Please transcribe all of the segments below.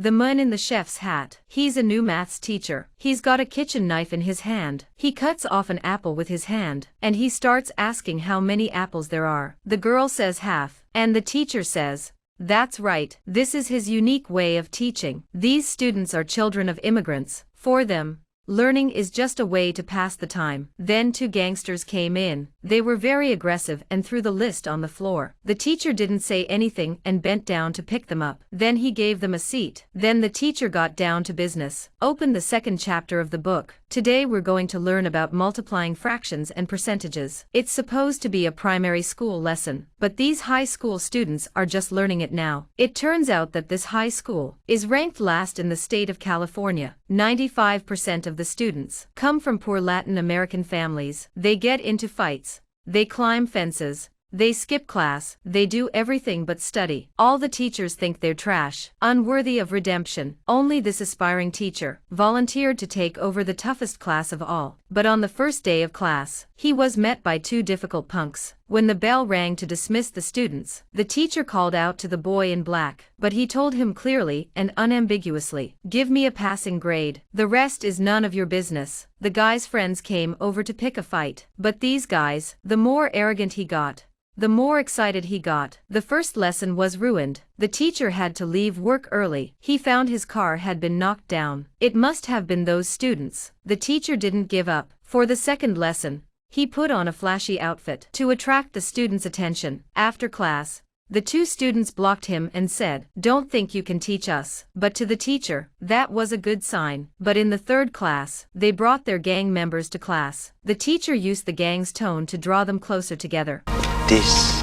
The man in the chef's hat. He's a new maths teacher. He's got a kitchen knife in his hand. He cuts off an apple with his hand, and he starts asking how many apples there are. The girl says half, and the teacher says, "That's right." This is his unique way of teaching. These students are children of immigrants. For them, learning is just a way to pass the time. Then two gangsters came in. They were very aggressive and threw the list on the floor. The teacher didn't say anything and bent down to pick them up. Then he gave them a seat. Then the teacher got down to business. Open the second chapter of the book. Today we're going to learn about multiplying fractions and percentages. It's supposed to be a primary school lesson, but these high school students are just learning it now. It turns out that this high school is ranked last in the state of California. 95% of the students come from poor Latin American families. They get into fights. They climb fences. They skip class. They do everything but study. All the teachers think they're trash, unworthy of redemption. Only this aspiring teacher volunteered to take over the toughest class of all. But on the first day of class, he was met by two difficult punks. When the bell rang to dismiss the students, the teacher called out to the boy in black, but he told him clearly and unambiguously, "Give me a passing grade. The rest is none of your business." The guy's friends came over to pick a fight, but these guys, the more arrogant he got, the more excited he got. The first lesson was ruined. The teacher had to leave work early. He found his car had been knocked down. It must have been those students. The teacher didn't give up. For the second lesson, he put on a flashy outfit to attract the students' attention. After class, the two students blocked him and said, "Don't think you can teach us." But to the teacher, that was a good sign. But in the third class, they brought their gang members to class. The teacher used the gang's tone to draw them closer together. "This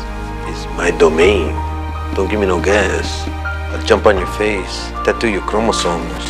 is my domain. Don't give me no gas. I'll jump on your face, tattoo your chromosomes."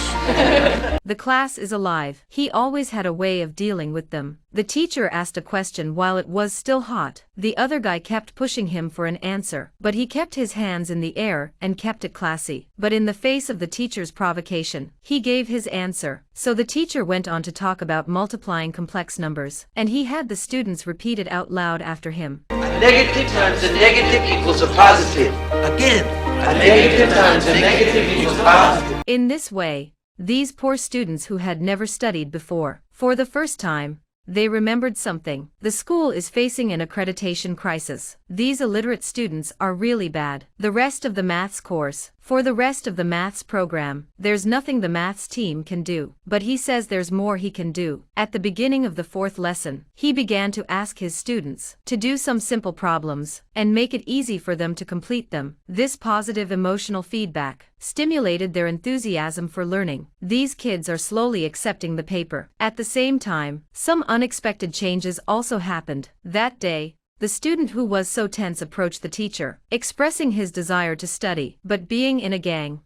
The class is alive. He always had a way of dealing with them. The teacher asked a question while it was still hot. The other guy kept pushing him for an answer, but he kept his hands in the air and kept it classy. But in the face of the teacher's provocation, he gave his answer. So the teacher went on to talk about multiplying complex numbers, and he had the students repeat it out loud after him. A negative times a negative equals a positive. Again. A negative times a negative equals positive. In this way, these poor students who had never studied before, for the first time, they remembered something. The school is facing an accreditation crisis. These illiterate students are really bad. The rest of the maths course, for the rest of the maths program, there's nothing the maths team can do. But he says there's more he can do. At the beginning of the fourth lesson, he began to ask his students to do some simple problems and make it easy for them to complete them. This positive emotional feedback stimulated their enthusiasm for learning. These kids are slowly accepting the paper. At the same time, some unexpected changes also happened. That day, the student who was so tense approached the teacher, expressing his desire to study, but being in a gang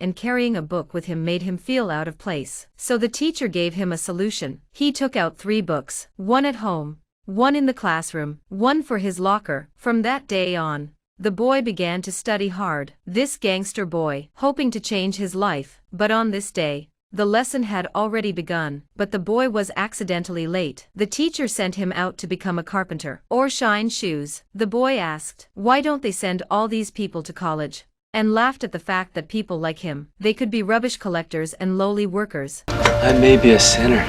and carrying a book with him made him feel out of place. So the teacher gave him a solution. He took out 3 books, one at home, one in the classroom, one for his locker. From that day on, the boy began to study hard. This gangster boy, hoping to change his life, but on this day, the lesson had already begun, but the boy was accidentally late. The teacher sent him out to become a carpenter, or shine shoes. The boy asked, "Why don't they send all these people to college?" and laughed at the fact that people like him, they could be rubbish collectors and lowly workers. I may be a sinner,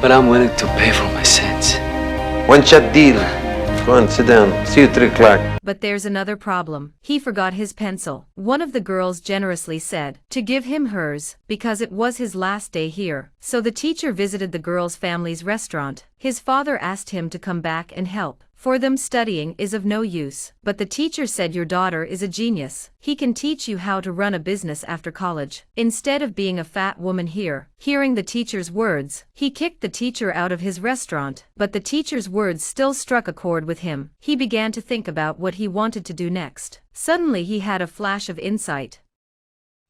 but I'm willing to pay for my sins. One shot deal. Go on, sit down. See you at 3 o'clock. But there's another problem. He forgot his pencil. One of the girls generously said to give him hers, because it was his last day here. So the teacher visited the girl's family's restaurant. His father asked him to come back and help. For them studying is of no use. But the teacher said, "Your daughter is a genius. He can teach you how to run a business after college." Instead of being a fat woman here, hearing the teacher's words, he kicked the teacher out of his restaurant. But the teacher's words still struck a chord with him. He began to think about what he wanted to do next. Suddenly he had a flash of insight.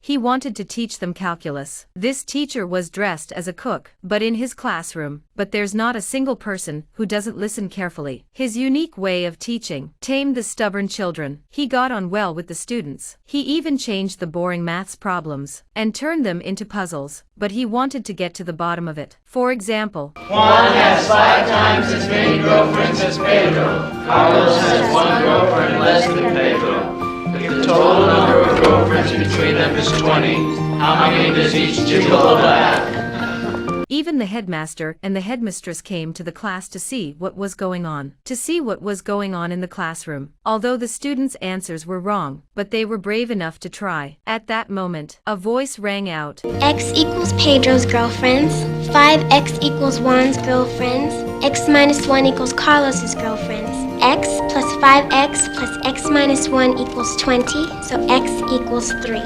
He wanted to teach them calculus. This teacher was dressed as a cook, but in his classroom, but there's not a single person who doesn't listen carefully. His unique way of teaching tamed the stubborn children. He got on well with the students. He even changed the boring maths problems and turned them into puzzles, but he wanted to get to the bottom of it. For example, Juan has 5 times as many girlfriends as Pedro. Carlos has 1 girlfriend less than Pedro. If the total number of girlfriends between them is 20. How many does each gigolo have? Even the headmaster and the headmistress came to the class to see what was going on. In the classroom. Although the students' answers were wrong, but they were brave enough to try. At that moment, a voice rang out. X equals Pedro's girlfriends. 5x equals Juan's girlfriends. X minus 1 equals Carlos's girlfriends. X plus 5x plus x minus 1 equals 20, so x equals 3.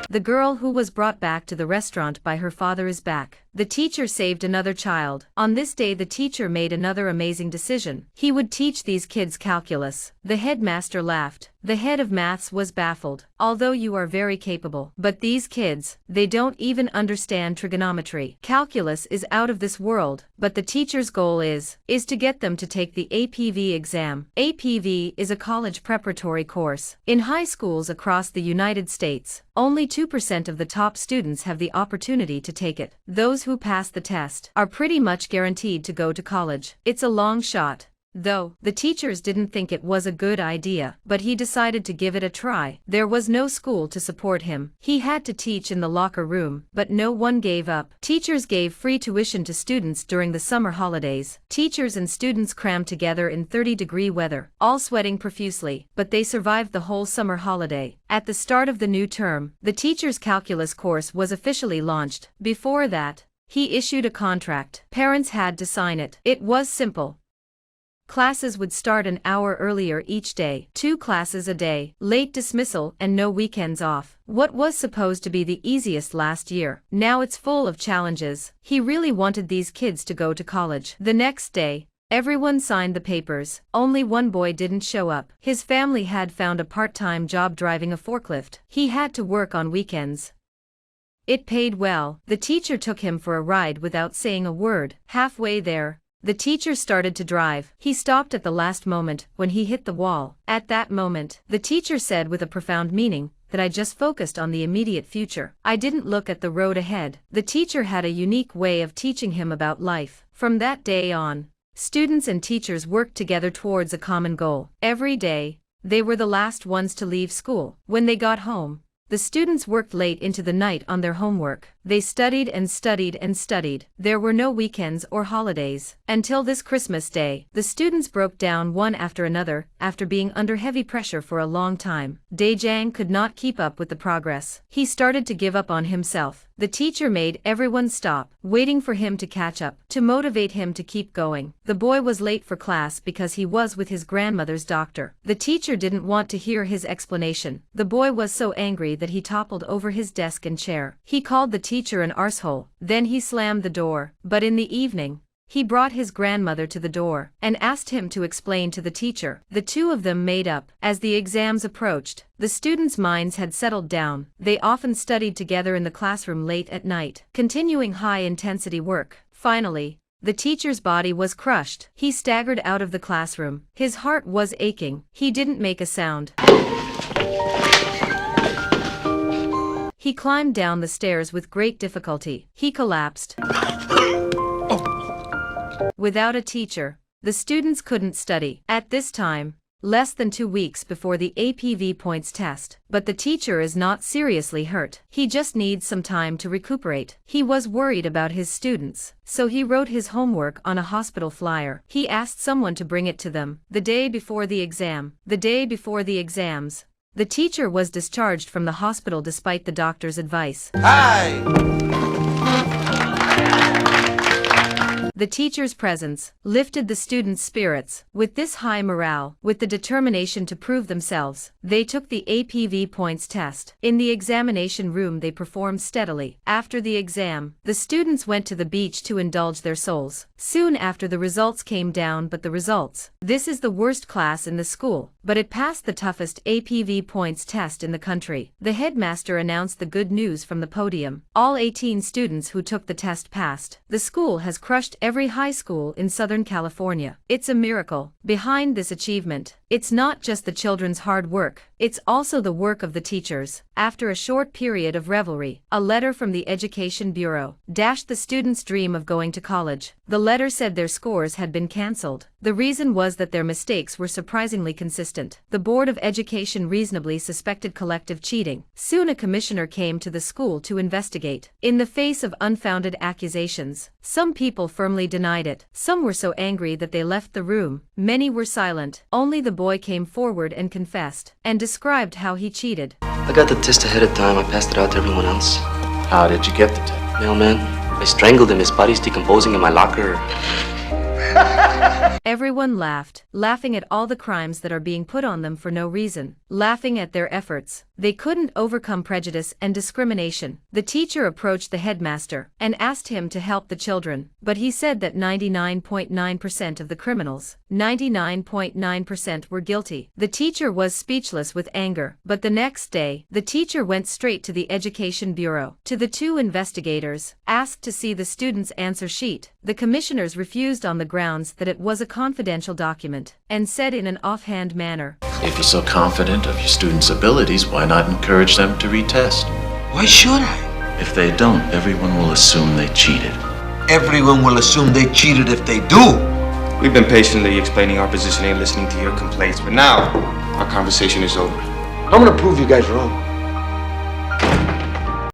The girl who was brought back to the restaurant by her father is back. The teacher saved another child. On this day the teacher made another amazing decision. He would teach these kids calculus. The headmaster laughed. The head of maths was baffled. Although you are very capable. But these kids, they don't even understand trigonometry. Calculus is out of this world. But the teacher's goal is to get them to take the APV exam. APV is a college preparatory course. In high schools across the United States, only 2% of the top students have the opportunity to take it. Those who pass the test are pretty much guaranteed to go to college. It's a long shot, though. The teachers didn't think it was a good idea, but he decided to give it a try. There was no school to support him. He had to teach in the locker room, but no one gave up. Teachers gave free tuition to students during the summer holidays. Teachers and students crammed together in 30-degree weather, all sweating profusely, but they survived the whole summer holiday. At the start of the new term, the teacher's calculus course was officially launched. Before that, he issued a contract. Parents had to sign it. It was simple. Classes would start an hour earlier each day, 2 classes a day, late dismissal and no weekends off. What was supposed to be the easiest last year, now it's full of challenges. He really wanted these kids to go to college. The next day, everyone signed the papers. Only one boy didn't show up. His family had found a part-time job driving a forklift. He had to work on weekends. It paid well. The teacher took him for a ride without saying a word. Halfway there, the teacher started to drive. He stopped at the last moment when he hit the wall. At that moment, the teacher said with a profound meaning that I just focused on the immediate future. I didn't look at the road ahead. The teacher had a unique way of teaching him about life. From that day on, students and teachers worked together towards a common goal. Every day, they were the last ones to leave school. When they got home, the students worked late into the night on their homework. They studied and studied and studied. There were no weekends or holidays. Until this Christmas Day, the students broke down one after another, after being under heavy pressure for a long time. Daejang could not keep up with the progress. He started to give up on himself. The teacher made everyone stop, waiting for him to catch up, to motivate him to keep going. The boy was late for class because he was with his grandmother's doctor. The teacher didn't want to hear his explanation. The boy was so angry that he toppled over his desk and chair. He called the teacher an arsehole. Then he slammed the door. But in the evening, he brought his grandmother to the door and asked him to explain to the teacher. The two of them made up. As the exams approached, the students' minds had settled down. They often studied together in the classroom late at night, continuing high-intensity work. Finally, the teacher's body was crushed. He staggered out of the classroom. His heart was aching. He didn't make a sound. He climbed down the stairs with great difficulty. He collapsed. Without a teacher, the students couldn't study. At this time, less than 2 weeks before the APV points test, but the teacher is not seriously hurt. He just needs some time to recuperate. He was worried about his students, so he wrote his homework on a hospital flyer. He asked someone to bring it to them. The day before the exam, the day before the exams, the teacher was discharged from the hospital despite the doctor's advice. The teacher's presence lifted the students' spirits. With this high morale, with the determination to prove themselves, they took the APV points test. In the examination room they performed steadily. After the exam, the students went to the beach to indulge their souls. Soon after the results came down, but the results. This is the worst class in the school, but it passed the toughest APV points test in the country. The headmaster announced the good news from the podium. All 18 students who took the test passed. The school has crushed every high school in Southern California. It's a miracle. Behind this achievement It's not just the children's hard work, it's also the work of the teachers. After a short period of revelry, a letter from the Education Bureau dashed the students' dream of going to college. The letter said their scores had been cancelled. The reason was that their mistakes were surprisingly consistent. The Board of Education reasonably suspected collective cheating. Soon a commissioner came to the school to investigate. In the face of unfounded accusations, some people firmly denied it. Some were so angry that they left the room. Many were silent. Only the boy came forward and confessed, and described how he cheated. I got the test ahead of time. I passed it out to everyone else. How did you get the test? Mailman, I strangled him. His body's decomposing in my locker. Everyone laughed, laughing at all the crimes that are being put on them for no reason, laughing at their efforts. They couldn't overcome prejudice and discrimination. The teacher approached the headmaster and asked him to help the children, but he said that 99.9% of the criminals, 99.9% were guilty. The teacher was speechless with anger, but the next day, the teacher went straight to the Education Bureau. To the two investigators, asked to see the students' answer sheet. The commissioners refused on the grounds that it was a confidential document, and said in an offhand manner, If you're so confident of your students' abilities, why not encourage them to retest? Why should I? If they don't, everyone will assume they cheated. Everyone will assume they cheated if they do. We've been patiently explaining our position and listening to your complaints, but now our conversation is over. I'm gonna prove you guys wrong.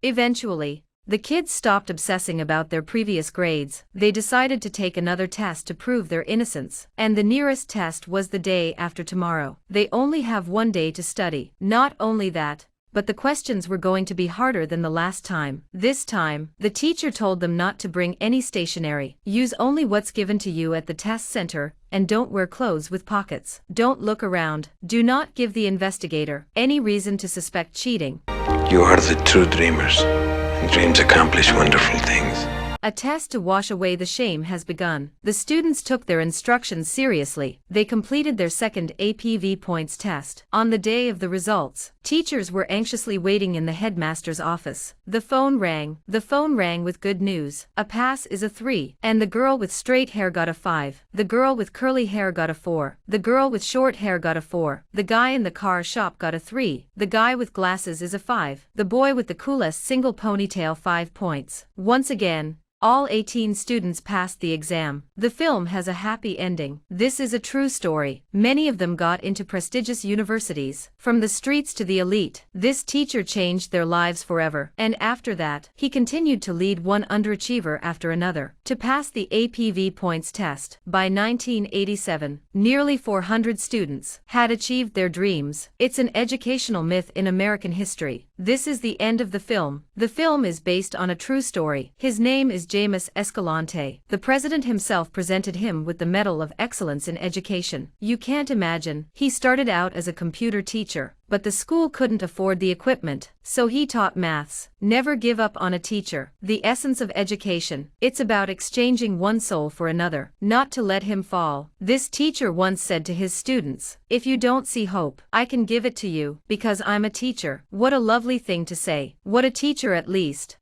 Eventually, the kids stopped obsessing about their previous grades. They decided to take another test to prove their innocence, and the nearest test was the day after tomorrow. They only have one day to study. Not only that, but the questions were going to be harder than the last time. This time, the teacher told them not to bring any stationery. Use only what's given to you at the test center, and don't wear clothes with pockets. Don't look around. Do not give the investigator any reason to suspect cheating. You are the true dreamers, and dreams accomplish wonderful things. A test to wash away the shame has begun. The students took their instructions seriously. They completed their second APV points test. On the day of the results, teachers were anxiously waiting in the headmaster's office. The phone rang. The phone rang with good news. A pass is a 3, and the girl with straight hair got a 5. The girl with curly hair got a 4. The girl with short hair got a 4. The guy in the car shop got a 3. The guy with glasses is a 5. The boy with the coolest single ponytail 5 points. Once again, all 18 students passed the exam. The film has a happy ending. This is a true story. Many of them got into prestigious universities. From the streets to the elite, this teacher changed their lives forever. And after that, he continued to lead one underachiever after another to pass the APV points test. By 1987, nearly 400 students had achieved their dreams. It's an educational myth in American history. This is the end of the film. The film is based on a true story. His name is James Escalante. The president himself presented him with the Medal of Excellence in Education. You can't imagine, he started out as a computer teacher, but the school couldn't afford the equipment, so he taught maths. Never give up on a teacher. The essence of education. It's about exchanging one soul for another, not to let him fall. This teacher once said to his students, "If you don't see hope, I can give it to you, because I'm a teacher." What a lovely thing to say. What a teacher at least.